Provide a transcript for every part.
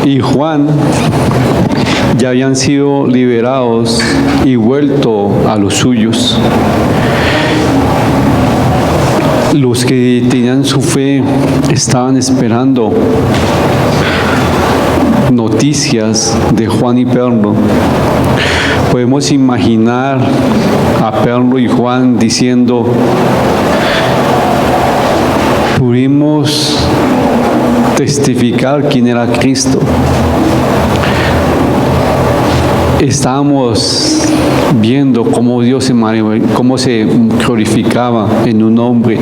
y Juan ya habían sido liberados y vuelto a los suyos. Los que tenían su fe estaban esperando noticias de Juan y Pedro. Podemos imaginar a Pedro y Juan diciendo: pudimos testificar quién era Cristo. Estábamos viendo cómo Dios cómo se glorificaba en un hombre,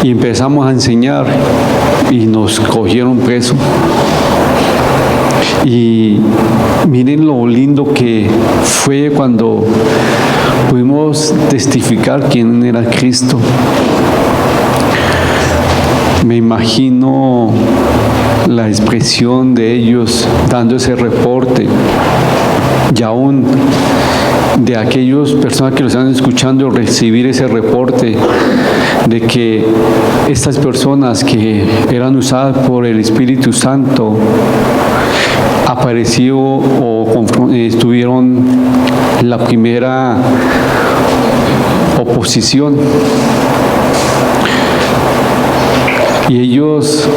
y empezamos a enseñar y nos cogieron preso. Y miren lo lindo que fue cuando pudimos testificar quién era Cristo. Me imagino la expresión de ellos dando ese reporte, y aún de aquellas personas que lo están escuchando recibir ese reporte de que estas personas que eran usadas por el Espíritu Santo apareció o estuvieron la primera oposición. Y ellos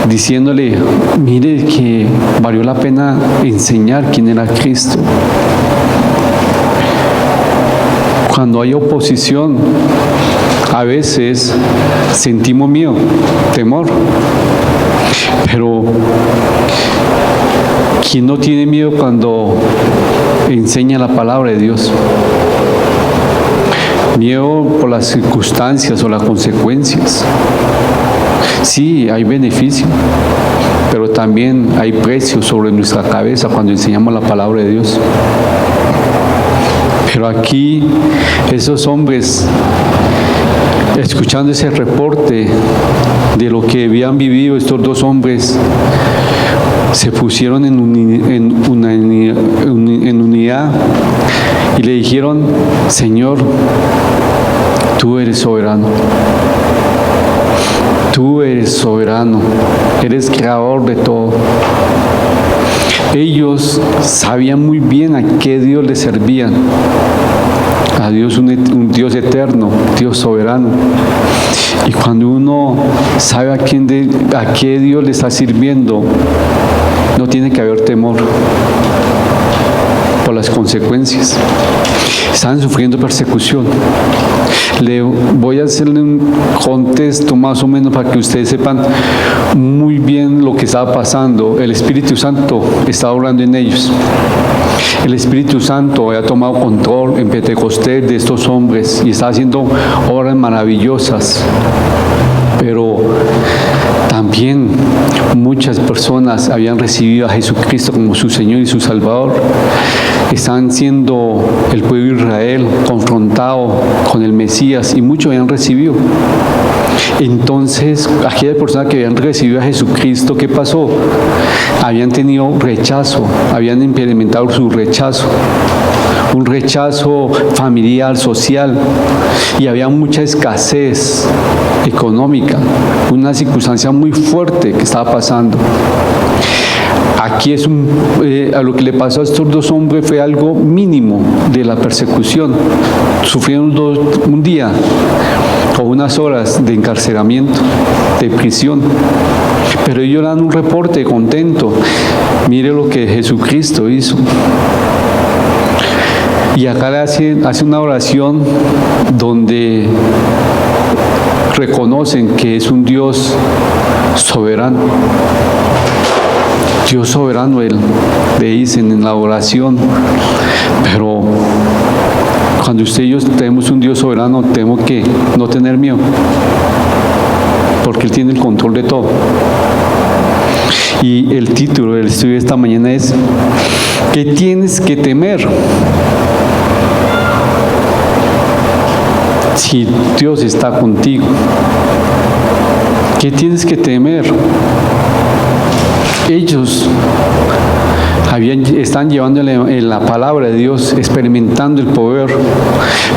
diciéndole: mire que valió la pena enseñar quién era Cristo. Cuando hay oposición, a veces sentimos miedo, temor, pero ¿quién no tiene miedo cuando enseña la palabra de Dios? Miedo por las circunstancias o las consecuencias. Sí, hay beneficio, pero también hay precio sobre nuestra cabeza cuando enseñamos la palabra de Dios. Pero aquí, esos hombres, escuchando ese reporte de lo que habían vivido estos dos hombres, se pusieron en unidad y le dijeron: Señor, tú eres soberano. Tú eres soberano, eres creador de todo. Ellos sabían muy bien a qué Dios les servían. A Dios, un Dios eterno, Dios soberano. Y cuando uno sabe a qué Dios le está sirviendo, no tiene que haber temor por las consecuencias. Están sufriendo persecución. Le voy a hacerle un contexto más o menos para que ustedes sepan muy bien lo que estaba pasando. El Espíritu Santo estaba obrando en ellos. El Espíritu Santo había tomado control en Pentecostés de estos hombres y estaba haciendo obras maravillosas. Pero también muchas personas habían recibido a Jesucristo como su Señor y su Salvador. Estaban siendo el pueblo de Israel confrontado con el Mesías y muchos habían recibido. Entonces, aquellas personas que habían recibido a Jesucristo, ¿qué pasó? Habían tenido rechazo, habían implementado su rechazo. Un rechazo familiar, social, y había mucha escasez económica, una circunstancia muy fuerte que estaba pasando. Aquí a lo que le pasó a estos dos hombres fue algo mínimo de la persecución. Sufrieron un día o unas horas de encarcelamiento, de prisión, pero ellos dan un reporte contento. Mire lo que Jesucristo hizo. Y acá le hace una oración donde reconocen que es un Dios soberano. Dios soberano, Él, le dicen en la oración. Pero cuando usted y yo tenemos un Dios soberano, tenemos que no tener miedo, porque Él tiene el control de todo. Y el título del estudio de esta mañana es: ¿qué tienes que temer? Si Dios está contigo, ¿qué tienes que temer? Ellos están llevándole en la palabra de Dios, experimentando el poder,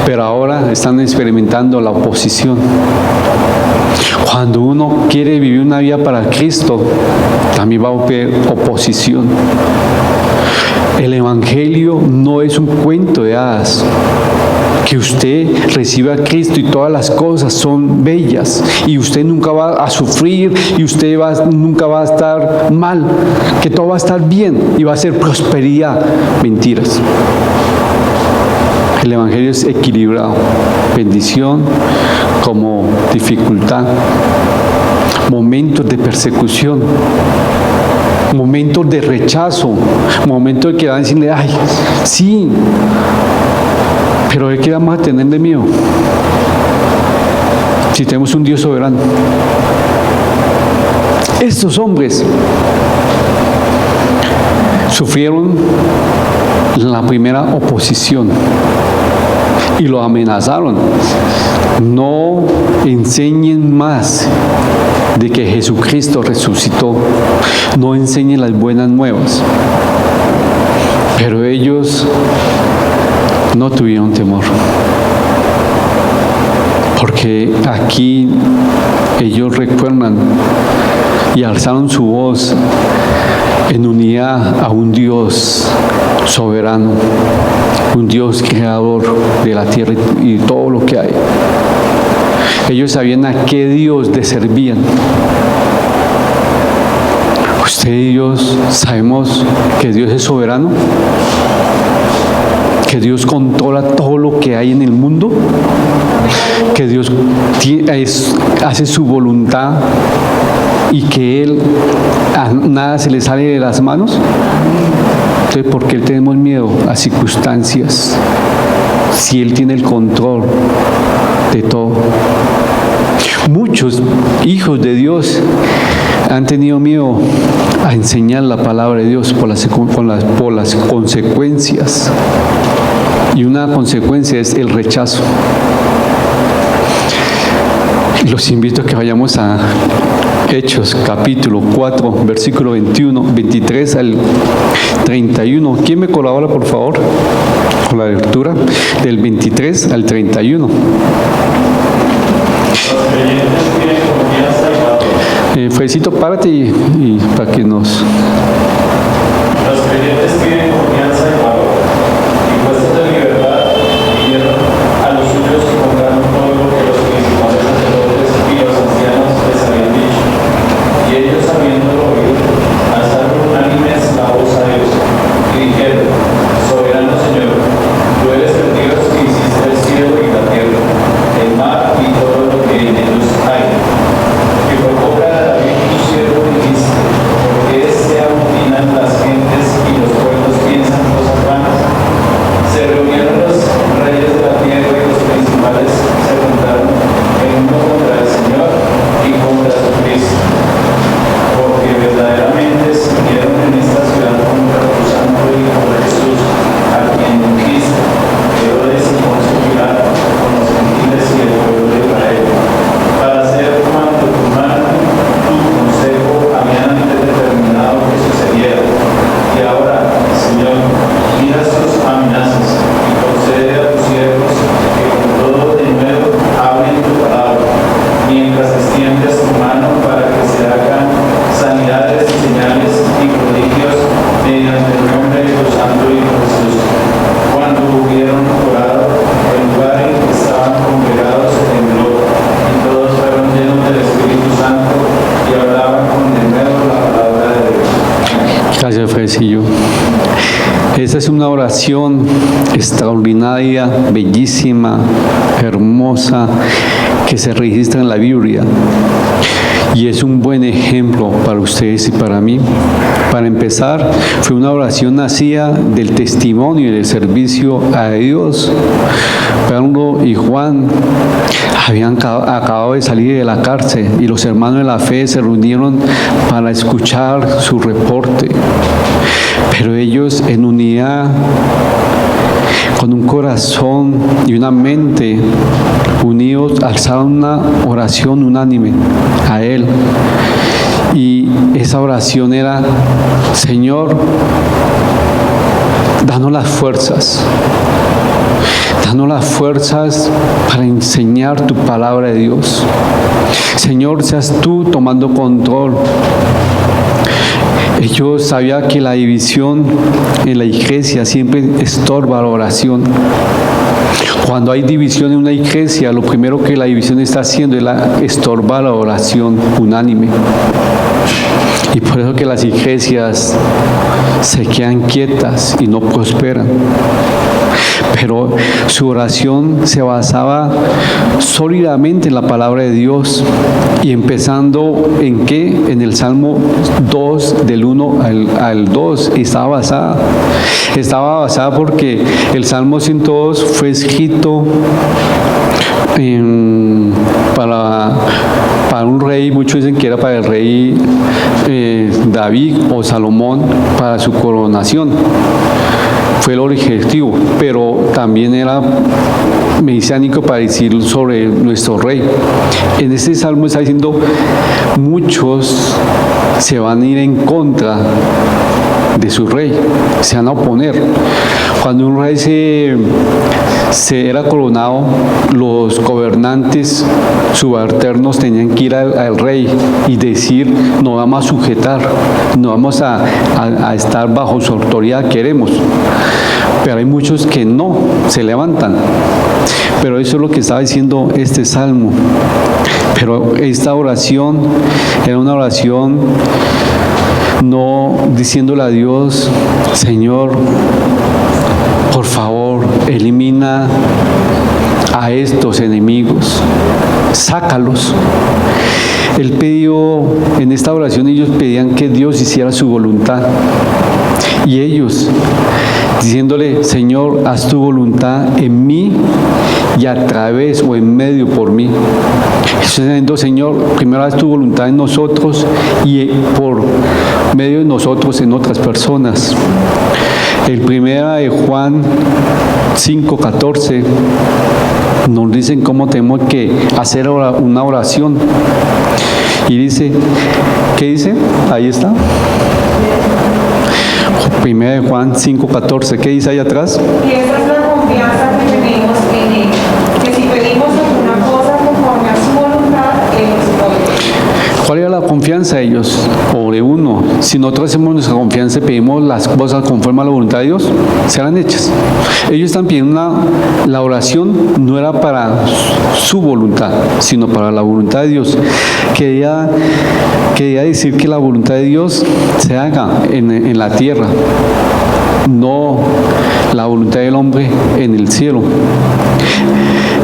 pero ahora están experimentando la oposición. Cuando uno quiere vivir una vida para Cristo, también va a haber oposición. El Evangelio no es un cuento de hadas. Que usted reciba a Cristo y todas las cosas son bellas y usted nunca va a sufrir y usted nunca va a estar mal, que todo va a estar bien y va a ser prosperidad. Mentiras. El Evangelio es equilibrado, bendición como dificultad, momentos de persecución, momentos de rechazo, momentos de que van a decirle, ay, sí, pero ¿de qué vamos a tener de miedo? Si tenemos un Dios soberano. Estos hombres sufrieron la primera oposición y lo amenazaron. No enseñen más de que Jesucristo resucitó. No enseñen las buenas nuevas. Pero ellos no tuvieron temor. Porque aquí ellos recuerdan y alzaron su voz en unidad a un Dios soberano, un Dios creador de la tierra y todo lo que hay. Ellos sabían a qué Dios les servían. Usted y yo sabemos que Dios es soberano, que Dios controla todo lo que hay en el mundo, que Dios hace su voluntad y que Él a nada se le sale de las manos. Entonces, ¿por qué tenemos miedo a circunstancias si Él tiene el control de todo? Muchos hijos de Dios han tenido miedo a enseñar la palabra de Dios por las consecuencias. Y una consecuencia es el rechazo. Los invito a que vayamos a Hechos capítulo 4, versículo 23 al 31. ¿Quién me colabora, por favor, con la lectura del 23 al 31? Fredcito, párate y para que nos... Los creyentes tienen confianza y valor, y puestos de libertad, pidieron a los suyos que contaran todo lo que los principales sacerdotes y los ancianos les habían dicho. Y ellos, habiéndolo oído, alzaron unánimes la voz a Dios, y dijeron: Soberano Señor, tú eres el Dios que hiciste el cielo y la tierra, el mar y todo lo que en ellos hay, que por boca de David tu siervo dijiste: ¿por qué se amotinan las gentes y los pueblos piensan cosas vanas? Se reunieron los reyes de la tierra y los principales se juntaron el uno contra el Señor y contra su Cristo, porque verdaderamente se unieron en esta ciudad contra tu santo Hijo Jesús, a quien ungiste, Herodes y Poncio Pilato, con los gentiles y el pueblo de Israel, para hacer cuanto tu mano, tu consejo habían antes determinado que sucediera. Y ahora, Señor, mira sus amenazas y concede a tus siervos que con todo de nuevo hablen tu palabra, mientras extiendes tu mano para que se hagan sanidades y señales y prodigios mediante el nombre de tu santo Hijo Jesús. Cuando hubieron orado, el lugar en que estaban congregados se tembló, y todos fueron llenos del Espíritu Santo y hablaban con denuedo la palabra de Dios. Gracias, Fredcillo. Esta es una oración extraordinaria, bellísima, hermosa, que se registra en la Biblia. Y es un buen ejemplo para ustedes y para mí. Para empezar, fue una oración nacida del testimonio y del servicio a Dios. Pedro y Juan habían acabado de salir de la cárcel y los hermanos de la fe se reunieron para escuchar su reporte. Pero ellos en unidad, con un corazón y una mente unidos, alzaron una oración unánime a Él. Y esa oración era: Señor, danos las fuerzas danos las fuerzas para enseñar tu palabra de Dios. Señor, seas tú tomando control. Yo sabía que la división en la iglesia siempre estorba la oración. Cuando hay división en una iglesia, lo primero que la división está haciendo es estorbar la oración unánime. Y por eso que las iglesias se quedan quietas y no prosperan. Pero su oración se basaba sólidamente en la palabra de Dios. Y empezando ¿en qué? En el Salmo 2, del 1 al 2, estaba basada. Estaba basada porque el Salmo 102 fue escrito para un rey. Muchos dicen que era para el rey David o Salomón, para su coronación. Fue el objetivo, pero también era mesiánico para decir sobre nuestro rey. En este salmo está diciendo, muchos se van a ir en contra de su rey, se van a oponer. Cuando un rey se era coronado, los gobernantes subalternos tenían que ir al rey y decir, no vamos a sujetar, no vamos a estar bajo su autoridad, queremos. Pero hay muchos que no, se levantan. Pero eso es lo que estaba diciendo este salmo. Pero esta oración era una oración no diciéndole a Dios, Señor, por favor, elimina a estos enemigos, sácalos. Él pidió, en esta oración ellos pedían que Dios hiciera su voluntad. Y ellos diciéndole, Señor, haz tu voluntad en mí y a través o en medio por mí. Eso está diciendo, Señor, primero haz tu voluntad en nosotros y por medio de nosotros en otras personas. El primero de Juan 5:14 nos dicen cómo tenemos que hacer una oración. Y dice, ¿qué dice? Ahí está. Primera de Juan 5:14, ¿qué dice ahí atrás? Y esa es la confianza que tenemos en Él, que si pedimos alguna cosa conforme a su voluntad, Él nos oye. ¿Cuál era la confianza de ellos? O de uno. Si nosotros hacemos nuestra confianza y pedimos las cosas conforme a la voluntad de Dios, serán hechas. Ellos están pidiendo la oración, no era para su voluntad, sino para la voluntad de Dios. Quería decir que la voluntad de Dios se haga en la tierra, no la voluntad del hombre en el cielo.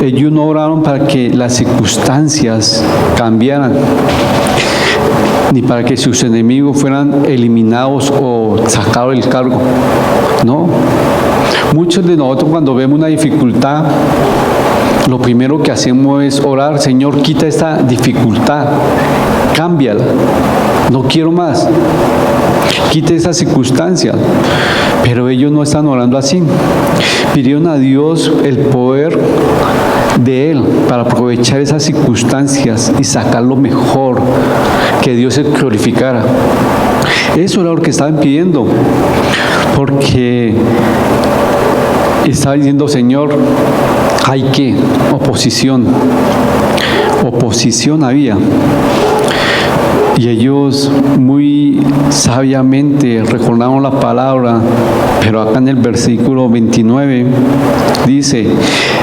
Ellos no oraron para que las circunstancias cambiaran, ni para que sus enemigos fueran eliminados o sacados del cargo. No. Muchos de nosotros cuando vemos una dificultad, lo primero que hacemos es orar, Señor, quita esta dificultad, cámbiala, no quiero más, quita esa circunstancia. Pero ellos no están orando así. Pidieron a Dios el poder de Él para aprovechar esas circunstancias y sacar lo mejor, que Dios se glorificara. Eso era lo que estaban pidiendo, porque estaba diciendo, Señor, hay que oposición había. Y ellos muy sabiamente recordaron la palabra, pero acá en el versículo 29 dice,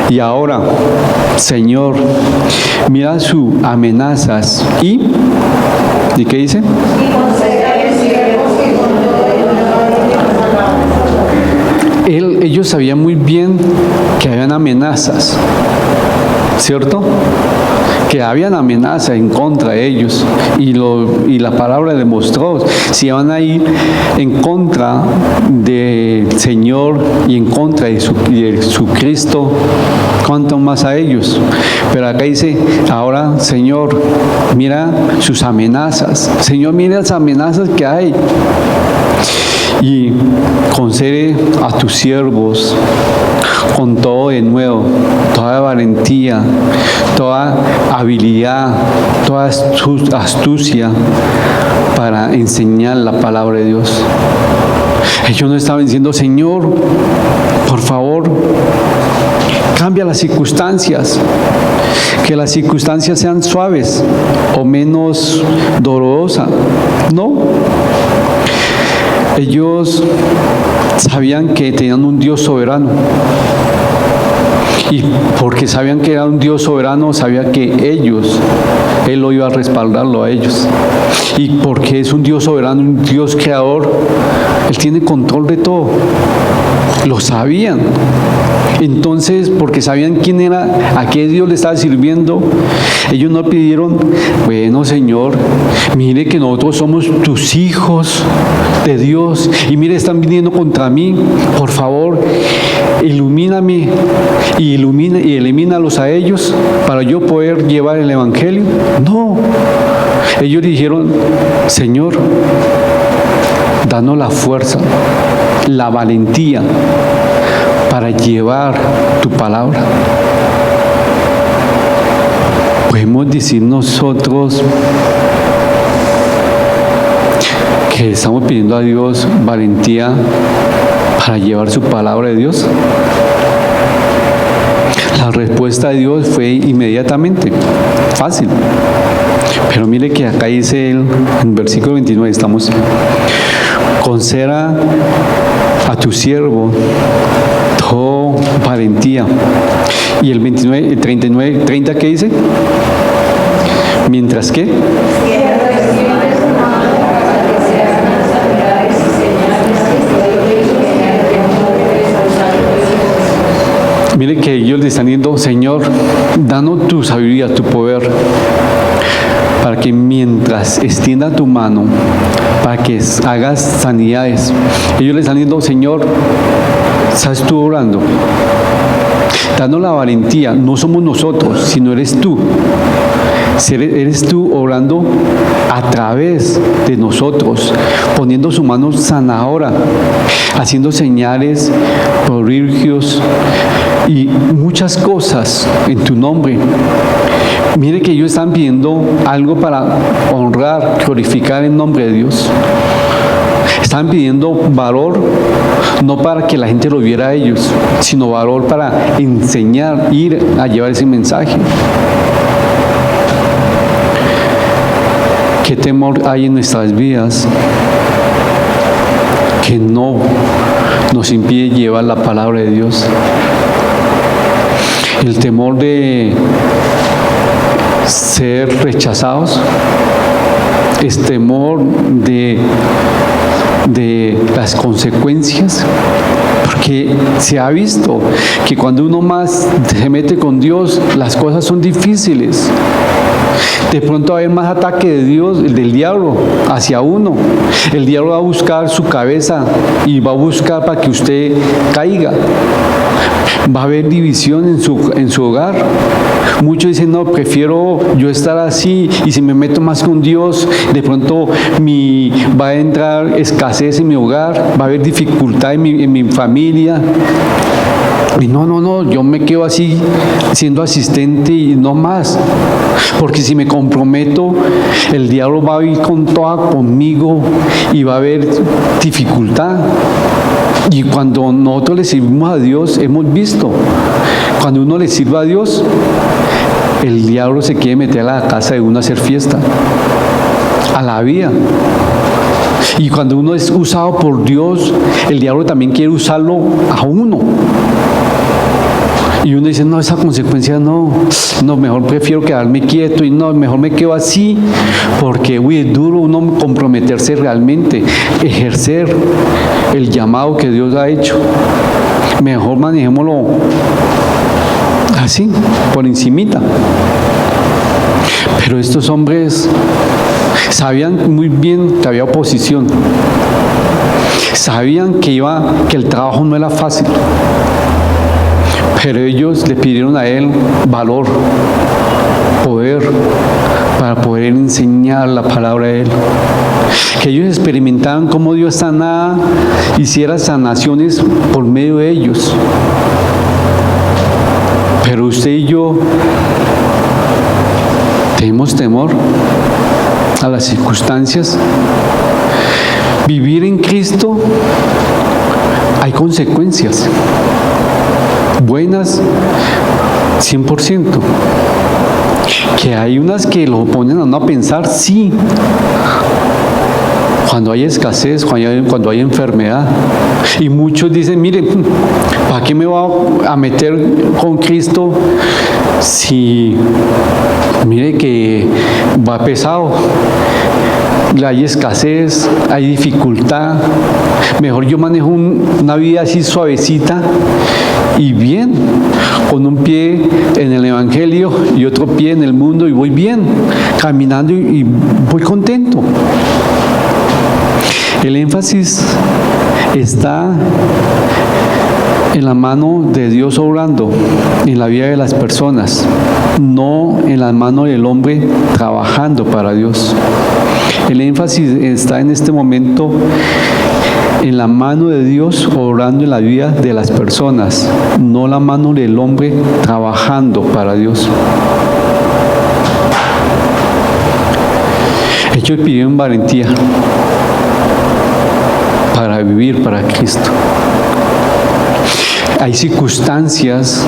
y ahora, Señor, mira sus amenazas ¿y qué dice? Ellos sabían muy bien que habían amenazas, ¿cierto? Que habían amenazas en contra de ellos y la palabra demostró, si van a ir en contra del Señor y en contra de su Cristo, cuánto más a ellos. Pero acá dice, ahora Señor, mira sus amenazas, Señor, mira las amenazas que hay. Y concede a tus siervos con todo de nuevo, toda valentía, toda habilidad, toda astucia para enseñar la palabra de Dios. Ellos no estaban diciendo, Señor, por favor, cambia las circunstancias, que las circunstancias sean suaves o menos dolorosas. No. Ellos sabían que tenían un Dios soberano. Y porque sabían que era un Dios soberano, sabía que Él lo iba a respaldarlo a ellos. Y porque es un Dios soberano, un Dios creador, Él tiene control de todo. Lo sabían. Entonces, porque sabían quién era, a qué Dios le estaba sirviendo, ellos no pidieron, bueno, Señor, mire que nosotros somos tus hijos de Dios y mire, están viniendo contra mí, por favor, ilumíname y elimínalos a ellos para yo poder llevar el Evangelio. No, ellos dijeron, Señor, danos la fuerza, la valentía para llevar tu palabra. Podemos decir nosotros que estamos pidiendo a Dios valentía para llevar su palabra de Dios. La respuesta de Dios fue inmediatamente, fácil. Pero mire que acá dice él, en versículo 29 estamos, conceda a tu siervo toda valentía. Y el 29, el 39, 30, ¿qué dice? Mientras que mire que ellos le están diciendo, Señor, danos tu sabiduría, tu poder, para que mientras extienda tu mano, para que hagas sanidades. Ellos le están diciendo, Señor, ¿estás tú orando? Danos la valentía, no somos nosotros, sino eres tú. Eres tú obrando a través de nosotros, poniendo su mano sanadora, haciendo señales, prodigios y muchas cosas en tu nombre. Mire que ellos están pidiendo algo para honrar, glorificar el nombre de Dios. Están pidiendo valor, no para que la gente lo viera a ellos, sino valor para enseñar, ir a llevar ese mensaje. ¿Qué temor hay en nuestras vidas que no nos impide llevar la palabra de Dios? El temor de ser rechazados, es temor de las consecuencias, porque se ha visto que cuando uno más se mete con Dios, las cosas son difíciles. De pronto va a haber más ataque de Dios, del diablo, hacia uno. El diablo va a buscar su cabeza y va a buscar para que usted caiga. Va a haber división en su hogar. Muchos dicen, no, prefiero yo estar así, y si me meto más con Dios, de pronto va a entrar escasez en mi hogar, va a haber dificultad en mi familia. Y no, yo me quedo así siendo asistente y no más, porque si me comprometo, el diablo va a ir con toda conmigo y va a haber dificultad. Y cuando nosotros le servimos a Dios, hemos visto, cuando uno le sirve a Dios, el diablo se quiere meter a la casa de uno a hacer fiesta, a la vida. Y cuando uno es usado por Dios, el diablo también quiere usarlo a uno. Y uno dice, no, esa consecuencia no, mejor prefiero quedarme quieto y no, mejor me quedo así, porque es duro uno comprometerse realmente, ejercer el llamado que Dios ha hecho. Mejor manejémoslo así, por encimita. Pero estos hombres sabían muy bien que había oposición, sabían que el trabajo no era fácil. Pero ellos le pidieron a él valor, poder, para poder enseñar la palabra de él. Que ellos experimentaban cómo Dios sanaba, hiciera sanaciones por medio de ellos. Pero usted y yo tenemos temor a las circunstancias. Vivir en Cristo hay consecuencias. buenas, 100%. Que hay unas que lo ponen a uno a pensar, sí. Cuando hay escasez, cuando hay enfermedad. Y muchos dicen, miren, ¿para qué me voy a meter con Cristo si, mire que va pesado? Hay escasez, hay dificultad. Mejor yo manejo una vida así suavecita y bien, con un pie en el Evangelio y otro pie en el mundo, y voy bien, caminando y voy contento. El énfasis está en la mano de Dios obrando en la vida de las personas, no en la mano del hombre trabajando para Dios. El énfasis está en este momento en la mano de Dios obrando en la vida de las personas, no la mano del hombre trabajando para Dios. Ellos pidieron valentía para vivir para Cristo. Hay circunstancias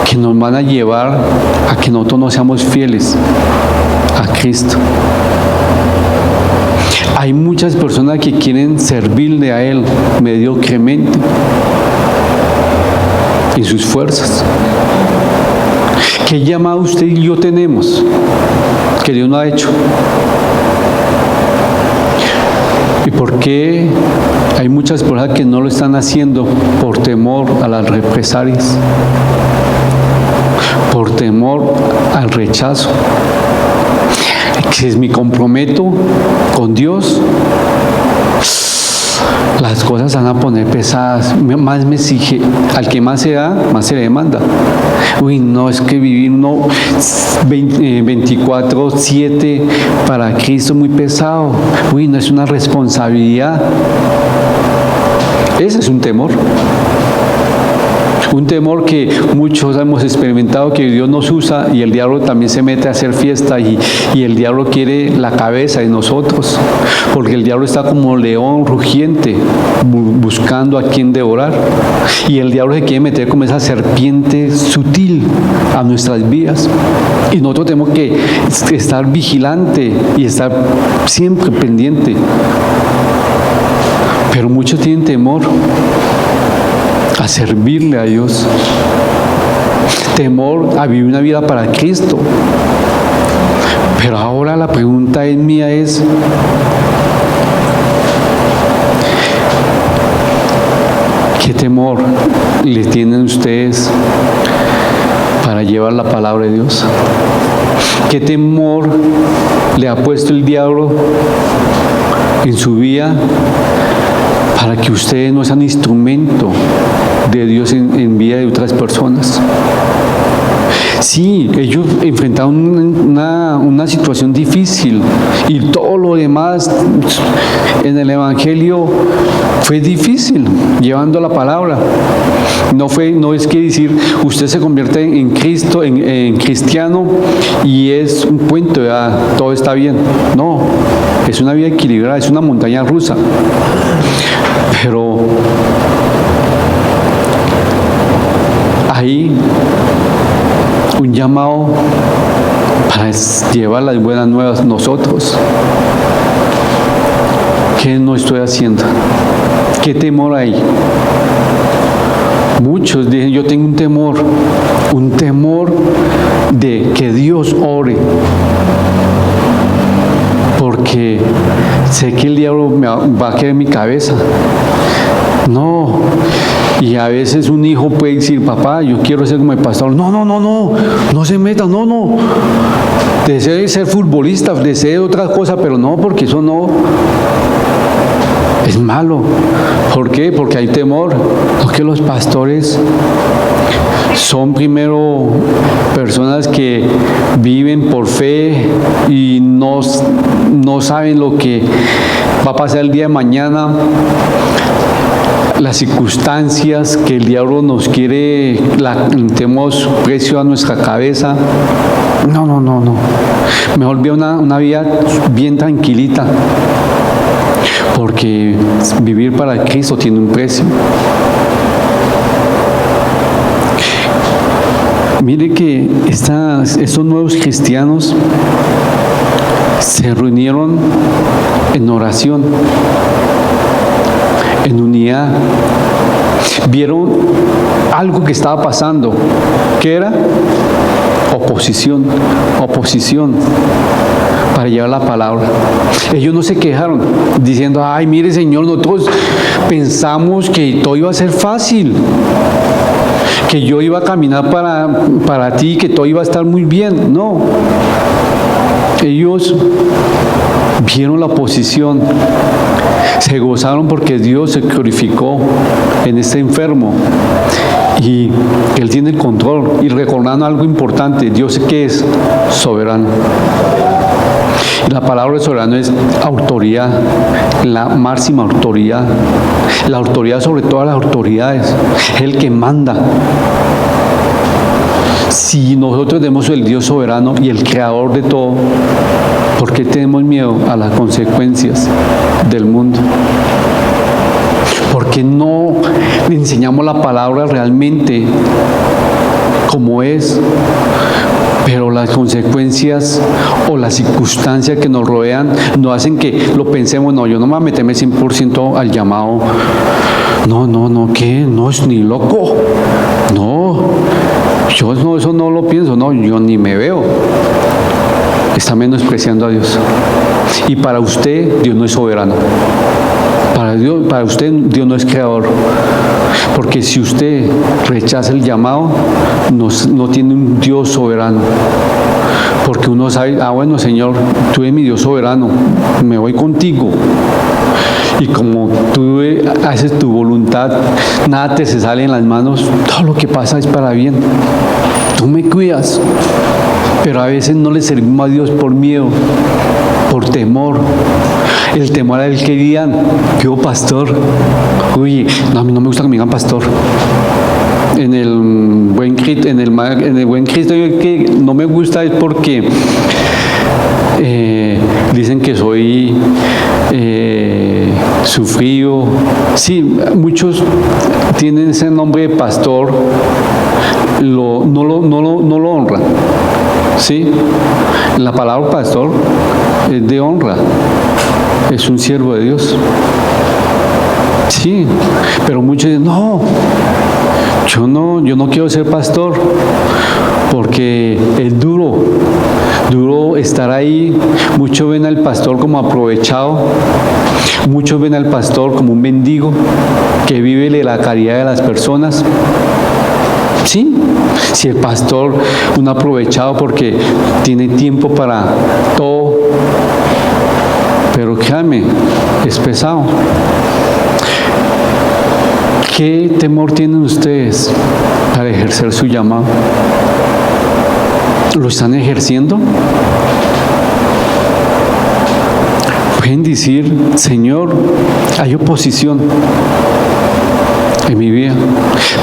que nos van a llevar a que nosotros no seamos fieles a Cristo. Hay muchas personas que quieren servirle a Él mediocremente en sus fuerzas. ¿Qué llamado usted y yo tenemos que Dios no ha hecho? ¿Y por qué hay muchas personas que no lo están haciendo por temor a las represalias? Por temor al rechazo. Si me comprometo con Dios, las cosas van a poner pesadas, más me exige, al que más se da, más se le demanda. Uy, no, es que vivir uno 24/7 para Cristo es muy pesado. Uy, no, es una responsabilidad. Ese es un temor. Un temor que muchos hemos experimentado, que Dios nos usa y el diablo también se mete a hacer fiesta y el diablo quiere la cabeza de nosotros, porque el diablo está como león rugiente buscando a quien devorar, y el diablo se quiere meter como esa serpiente sutil a nuestras vidas, y nosotros tenemos que estar vigilante y estar siempre pendiente. Pero muchos tienen temor a servirle a Dios, temor a vivir una vida para Cristo. Pero ahora la pregunta mía es, ¿qué temor le tienen ustedes para llevar la palabra de Dios? ¿Qué temor le ha puesto el diablo en su vida para que ustedes no sean instrumento de Dios en vida de otras personas? Sí, ellos enfrentaron una situación difícil y todo lo demás en el Evangelio fue difícil, llevando la palabra. No es que decir, usted se convierte en Cristo, en cristiano, y es un cuento, ya todo está bien. No, es una vida equilibrada, es una montaña rusa. Pero hay un llamado para llevar las buenas nuevas nosotros. ¿Qué no estoy haciendo? ¿Qué temor hay? Muchos dicen, yo tengo un temor de que Dios ore, porque sé que el diablo me va a querer mi cabeza. No. Y a veces un hijo puede decir, papá, yo quiero ser como el pastor. No se meta, no. Desee ser futbolista, desee otra cosa, pero no, porque eso no es malo. ¿Por qué? Porque hay temor. Porque los pastores son primero personas que viven por fe y no saben lo que va a pasar el día de mañana, las circunstancias que el diablo nos quiere, tenemos precio a nuestra cabeza. No. Mejor vivir una vida bien tranquilita, porque vivir para Cristo tiene un precio. Mire que estos nuevos cristianos se reunieron en oración, en unidad. Vieron algo que estaba pasando. ¿Qué era? Oposición para llevar la palabra. Ellos no se quejaron diciendo, ay, mire Señor, nosotros pensamos que todo iba a ser fácil, que yo iba a caminar para ti, que todo iba a estar muy bien. No. Ellos vieron la oposición, se gozaron porque Dios se glorificó en este enfermo y Él tiene el control, y recordaron algo importante: Dios, ¿qué es? Soberano. Y la palabra de soberano es autoridad, la máxima autoridad, la autoridad sobre todas las autoridades, es el que manda. Si nosotros tenemos el Dios soberano y el creador de todo, ¿por qué tenemos miedo a las consecuencias del mundo? ¿Por qué no le enseñamos la palabra realmente como es? Pero las consecuencias o las circunstancias que nos rodean nos hacen que lo pensemos, no, yo no me voy a meterme 100% al llamado. No, ¿qué? No, es ni loco. No, yo no, eso no lo pienso, no, yo ni me veo. Está menospreciando a Dios. Y para usted, Dios no es soberano. Para usted, Dios no es creador. Porque si usted rechaza el llamado, no tiene un Dios soberano. Porque uno sabe, bueno, Señor, tú eres mi Dios soberano, me voy contigo. Y como tú haces tu voluntad, nada te se sale en las manos, todo lo que pasa es para bien. Tú me cuidas. Pero a veces no le servimos a Dios por miedo, por temor. El temor al que digan, yo pastor. Uy, no, a mí no me gusta que me digan pastor. En el buen Cristo, yo que no me gusta es porque dicen que soy sufrido. Sí, muchos tienen ese nombre de pastor, no lo honran. ¿Sí? La palabra pastor es de honra, es un siervo de Dios. Sí, pero muchos dicen, no, yo no quiero ser pastor porque es duro estar ahí. Muchos ven al pastor como aprovechado, muchos ven al pastor como un mendigo que vive de la caridad de las personas. Sí, si el pastor, un aprovechado porque tiene tiempo para todo, pero créanme, es pesado. ¿Qué temor tienen ustedes para ejercer su llamado? ¿Lo están ejerciendo? Pueden decir, Señor, hay oposición en mi vida,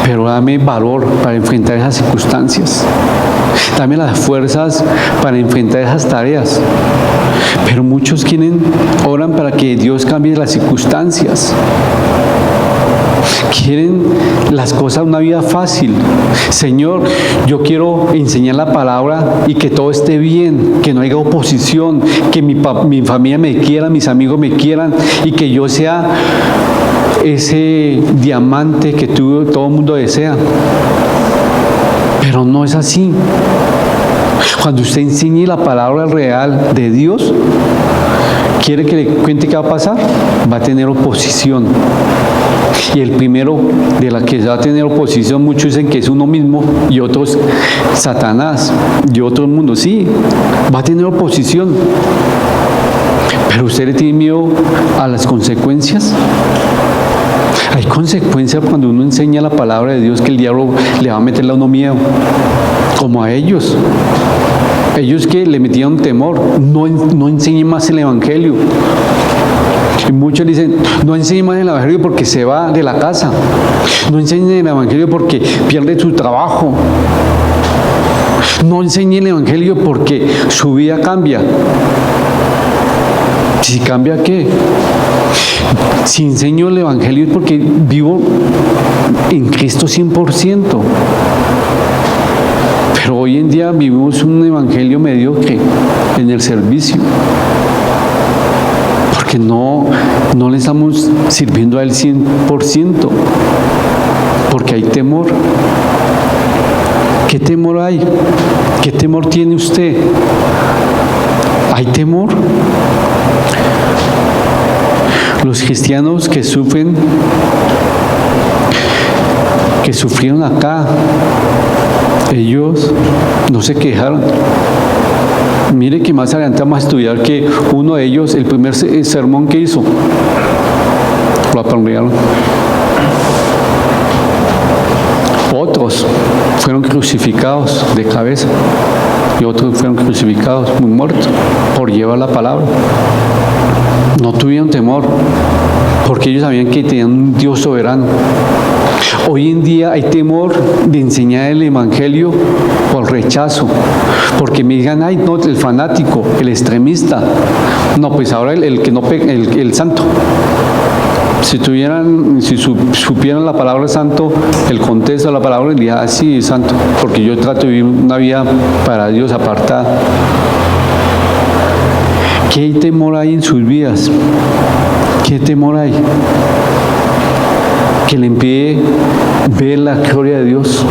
pero dame valor para enfrentar esas circunstancias, dame las fuerzas para enfrentar esas tareas. Pero muchos oran para que Dios cambie las circunstancias, quieren las cosas, una vida fácil. Señor, yo quiero enseñar la palabra y que todo esté bien, que no haya oposición, que mi familia me quiera, mis amigos me quieran, y que yo sea ese diamante que todo el mundo desea. Pero no es así. Cuando usted enseñe la palabra real de Dios, ¿quiere que le cuente qué va a pasar? Va a tener oposición. Y el primero de la que va a tener oposición, muchos dicen que es uno mismo, y otros Satanás, y otro mundo. Sí, va a tener oposición. Pero ¿usted le tiene miedo a las consecuencias? Hay consecuencias cuando uno enseña la palabra de Dios, que el diablo le va a meterle a uno miedo, como a ellos. Ellos que le metían temor, no enseñen más el evangelio. Y muchos dicen, no enseñen más el evangelio porque se va de la casa, no enseñen el evangelio porque pierde su trabajo, no enseñen el evangelio porque su vida cambia. ¿Si cambia qué? Si enseño el evangelio es porque vivo en Cristo 100%. Pero hoy en día vivimos un evangelio mediocre en el servicio, porque no le estamos sirviendo a Él 100%, porque hay temor. ¿Qué temor hay? ¿Qué temor tiene usted? ¿Hay temor? Los cristianos que sufrieron acá, ellos no se quejaron. Mire que más adelante vamos a estudiar que uno de ellos, el primer sermón que hizo, lo apedrearon. Otros fueron crucificados de cabeza y otros fueron crucificados muy muertos por llevar la palabra. No tuvieron temor porque ellos sabían que tenían un Dios soberano. Hoy en día hay temor de enseñar el evangelio por rechazo, porque me digan, ay, no, el fanático, el extremista. No, pues ahora el santo. Si supieran la palabra santo, el contexto de la palabra, diría, ah, sí, santo, porque yo trato de vivir una vida para Dios apartada. ¿Qué temor hay en sus vidas? ¿Qué temor hay? Que le impide ver la gloria de Dios.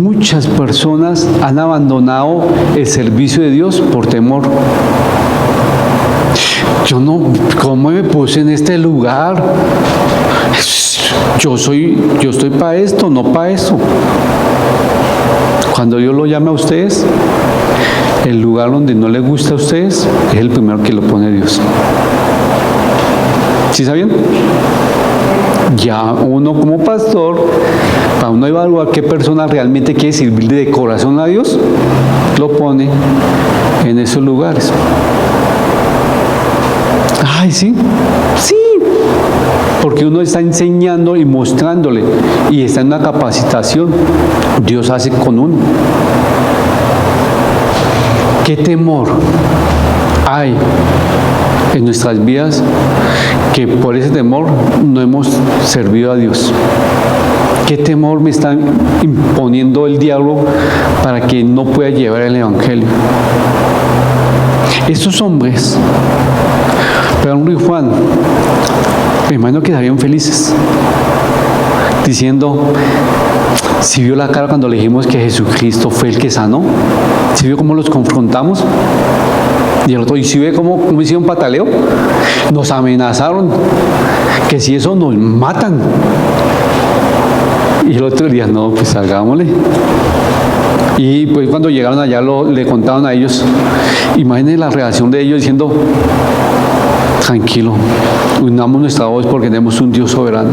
Muchas personas han abandonado el servicio de Dios por temor. ¿Cómo me puse en este lugar? Yo estoy para esto, no para eso. Cuando Dios lo llame a ustedes, el lugar donde no le gusta a ustedes es el primero que lo pone Dios. ¿Sí sabían? Ya uno como pastor, para uno evaluar qué persona realmente quiere servirle de corazón a Dios, lo pone en esos lugares. Ay, sí, porque uno está enseñando y mostrándole y está en una capacitación. Dios hace con uno. ¿Qué temor hay en nuestras vidas que por ese temor no hemos servido a Dios? ¿Qué temor me está imponiendo el diablo para que no pueda llevar el evangelio? Estos hombres, Pedro y Juan, me imagino que estarían felices, diciendo, ¿sí vio la cara cuando le dijimos que Jesucristo fue el que sanó? ¿Sí vio cómo los confrontamos? Y el otro, ¿y si ve cómo hicieron pataleo? Nos amenazaron que si eso nos matan. Y el otro día, no, pues hagámosle. Y pues cuando llegaron allá le contaron a ellos. Imaginen la reacción de ellos diciendo, tranquilo, unamos nuestra voz porque tenemos un Dios soberano.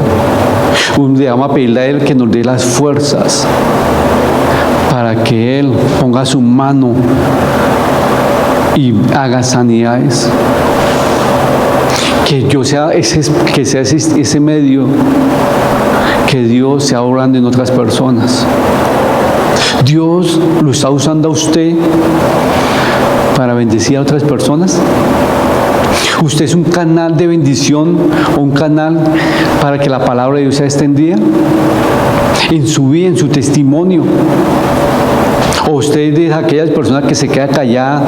Le vamos a pedirle a Él que nos dé las fuerzas para que Él ponga su mano y haga sanidades. Que yo sea ese medio, que Dios sea obrando en otras personas. Dios lo está usando a usted para bendecir a otras personas. ¿Usted es un canal de bendición o un canal para que la palabra de Dios sea extendida en su vida, en su testimonio? ¿O usted es de aquellas personas que se queda callada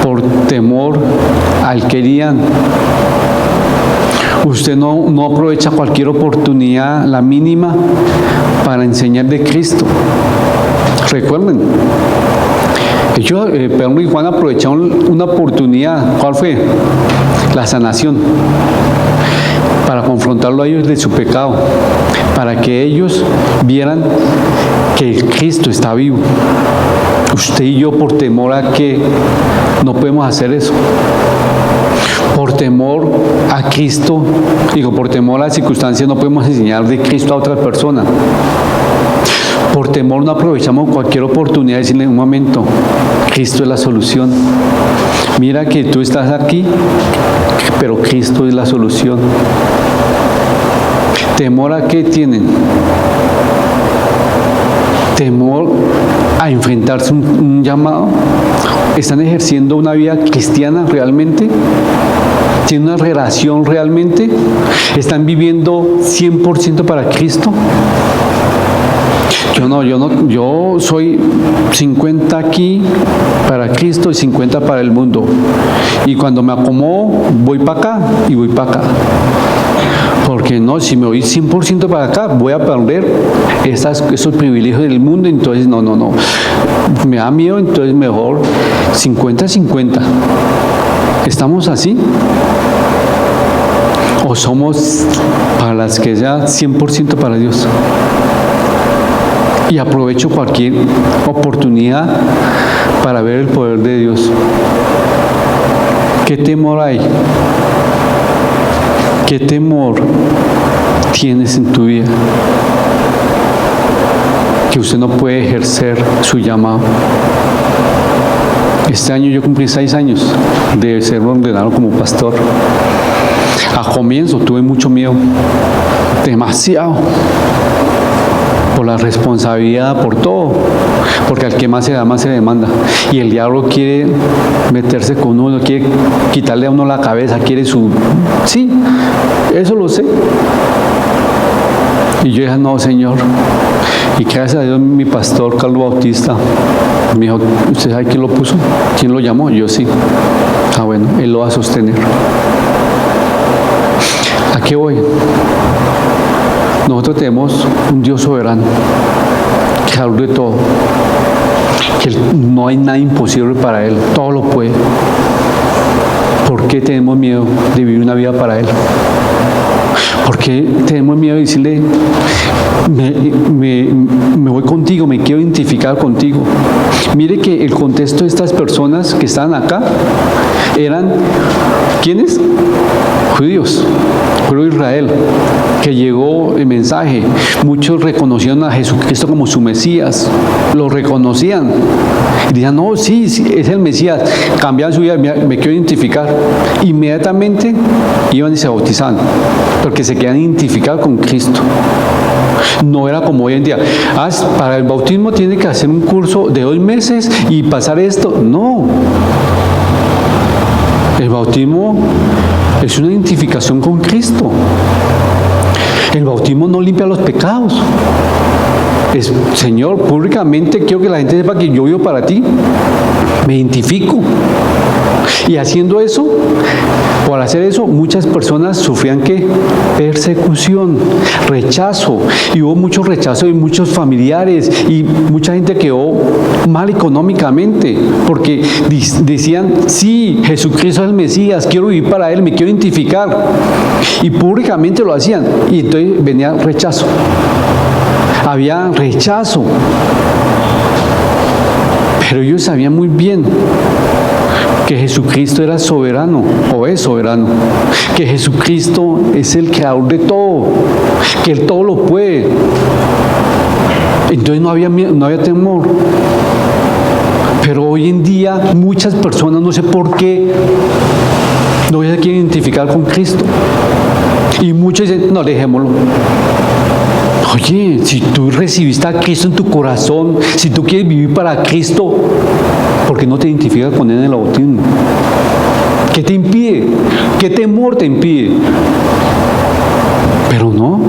por temor al que digan? Usted no aprovecha cualquier oportunidad, la mínima, para enseñar de Cristo. Recuerden, Pedro y Juan aprovecharon una oportunidad. ¿Cuál fue? La sanación. Para confrontarlo a ellos de su pecado. Para que ellos vieran que Cristo está vivo. Usted y yo, por temor a que no podemos hacer eso. Por temor a Cristo, por temor a las circunstancias, no podemos enseñar de Cristo a otra persona. Por temor no aprovechamos cualquier oportunidad de decirle, un momento, Cristo es la solución. Mira que tú estás aquí, pero Cristo es la solución. ¿Temor a qué tienen? ¿Temor a enfrentarse a un llamado? ¿Están ejerciendo una vida cristiana realmente? ¿Tienen una relación realmente? ¿Están viviendo 100% para Cristo? Yo soy 50 aquí para Cristo y 50 para el mundo. Y cuando me acomodo, voy para acá y voy para acá. Porque no, si me voy 100% para acá, voy a perder esos privilegios del mundo. Entonces, no. Me da miedo, entonces mejor 50-50. ¿Estamos así? ¿O somos para las que sea 100% para Dios? Y aprovecho cualquier oportunidad para ver el poder de Dios. ¿Qué temor hay? ¿Qué temor tienes en tu vida? Que usted no puede ejercer su llamado. Este año yo cumplí 6 años de ser ordenado como pastor. A comienzo tuve mucho miedo, demasiado, por la responsabilidad, por todo, porque al que más se da, más se demanda. Y el diablo quiere meterse con uno, quiere quitarle a uno la cabeza, quiere su... Sí, eso lo sé. Y yo dije, no, Señor. Y gracias a Dios, mi pastor Carlos Bautista me dijo, ¿usted sabe quién lo puso? ¿Quién lo llamó? Yo sí. Ah, bueno, Él lo va a sostener. ¿A qué voy? Nosotros tenemos un Dios soberano, creador de todo, que no hay nada imposible para Él, todo lo puede. ¿Por qué tenemos miedo de vivir una vida para Él? ¿Por qué tenemos miedo de decirle, me voy contigo, me quiero identificar contigo? Mire que el contexto de estas personas que están acá eran, ¿quiénes? Judíos, pueblo de Israel, que llegó el mensaje. Muchos reconocieron a Jesucristo como su Mesías, lo reconocían y decían, no, sí, es el Mesías. Cambiaban su vida, me quiero identificar. Inmediatamente iban y se bautizaban, porque se quedan identificados con Cristo. No era como hoy en día, para el bautismo tiene que hacer un curso de 2 meses y pasar esto. No, el bautismo es una identificación con Cristo. El bautismo no limpia los pecados. Señor, públicamente quiero que la gente sepa que yo vivo para ti. Me identifico. Y haciendo eso, por hacer eso, muchas personas sufrían ¿qué? Persecución, rechazo. Y hubo mucho rechazo de muchos familiares y mucha gente quedó mal económicamente porque decían, sí, Jesucristo es el Mesías, quiero vivir para Él, me quiero identificar. Y públicamente lo hacían. Y entonces venía rechazo. Había rechazo. Pero ellos sabían muy bien que Jesucristo era soberano o es soberano, que Jesucristo es el creador de todo, que Él todo lo puede. Entonces no había temor. Pero hoy en día muchas personas, no sé por qué, no se quieren identificar con Cristo. Y muchos dicen, no, dejémoslo. Oye, si tú recibiste a Cristo en tu corazón, si tú quieres vivir para Cristo, ¿por qué no te identificas con Él en el bautismo? ¿Qué te impide? ¿Qué temor te impide? Pero no.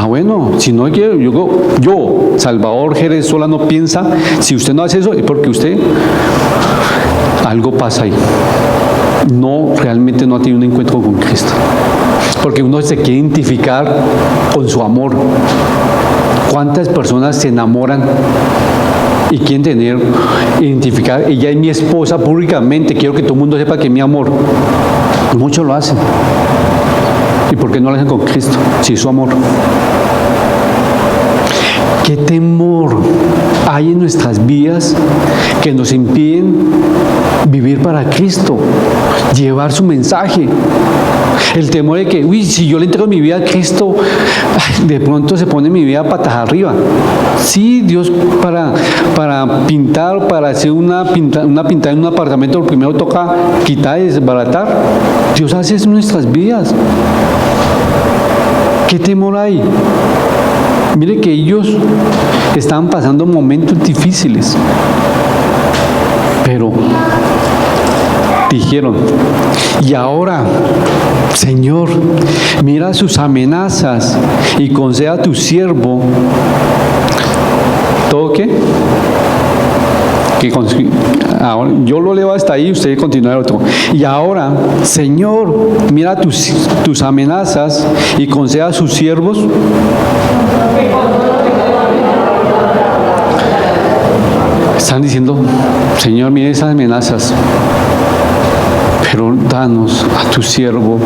Bueno, si no quiere, yo, Salvador Jerez Solano, piensa, si usted no hace eso, es porque usted, algo pasa ahí. No, realmente no ha tenido un encuentro con Cristo. Porque uno se quiere identificar con su amor. ¿Cuántas personas se enamoran y quieren identificar, ella es mi esposa públicamente, quiero que todo el mundo sepa que es mi amor? Muchos lo hacen. ¿Y por qué no lo hacen con Cristo? Si es su amor. ¿Qué temor hay en nuestras vidas que nos impiden vivir para Cristo, llevar su mensaje? El temor de que, si yo le entrego mi vida a Cristo, de pronto se pone mi vida patas arriba. Sí, Dios para pintar, para hacer una pintada en un apartamento, lo primero toca quitar y desbaratar. Dios hace eso en nuestras vidas. ¿Qué temor hay? Mire que ellos estaban pasando momentos difíciles, pero dijeron, y ahora, Señor, mira sus amenazas y conceda a tu siervo todo qué? Ahora, yo lo leo hasta ahí, usted continúa el otro. Y ahora, Señor, mira tus amenazas y conceda a sus siervos. Están diciendo, Señor, mira esas amenazas, pero danos a tu siervo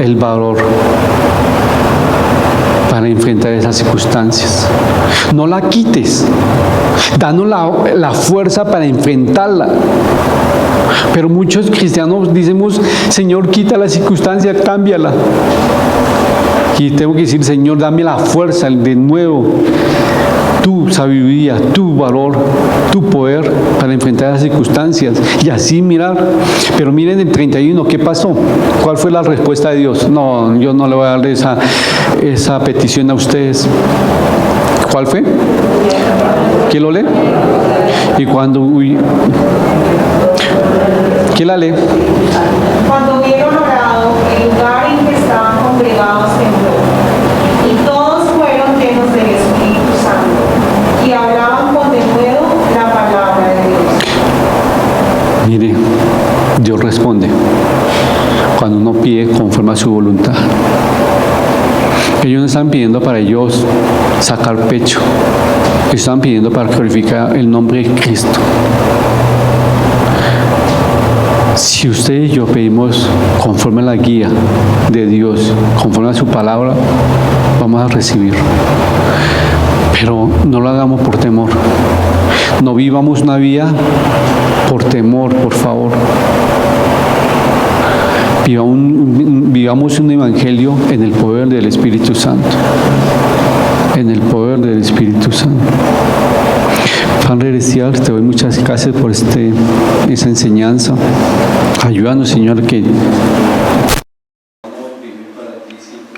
el valor para enfrentar esas circunstancias. No la quites, danos la fuerza para enfrentarla. Pero muchos cristianos decimos, Señor, quita la circunstancia, cámbiala. Y tengo que decir, Señor, dame la fuerza de nuevo, tu sabiduría, tu valor, tu poder para enfrentar las circunstancias y así mirar. Pero miren el 31, ¿qué pasó? ¿Cuál fue la respuesta de Dios? No, yo no le voy a dar esa petición a ustedes. ¿Cuál fue? ¿Quién lo lee? Y cuando... ¿Quién la lee? Cuando hubieron orado, el lugar en que estaban congregados tembló, y todos fueron llenos del Espíritu Santo, y hablaban con denuedo la palabra de Dios. Mire, Dios responde cuando uno pide conforme a su voluntad. Ellos no están pidiendo para ellos sacar pecho, están pidiendo para glorificar el nombre de Cristo. Si usted y yo pedimos conforme a la guía de Dios, conforme a su palabra, vamos a recibir. Pero no lo hagamos por temor. No vivamos una vida por temor, por favor. Vivamos un evangelio en el poder del Espíritu Santo. En el poder del Espíritu Santo. Padre Celestial, te doy muchas gracias por esa enseñanza. Ayúdanos, Señor, que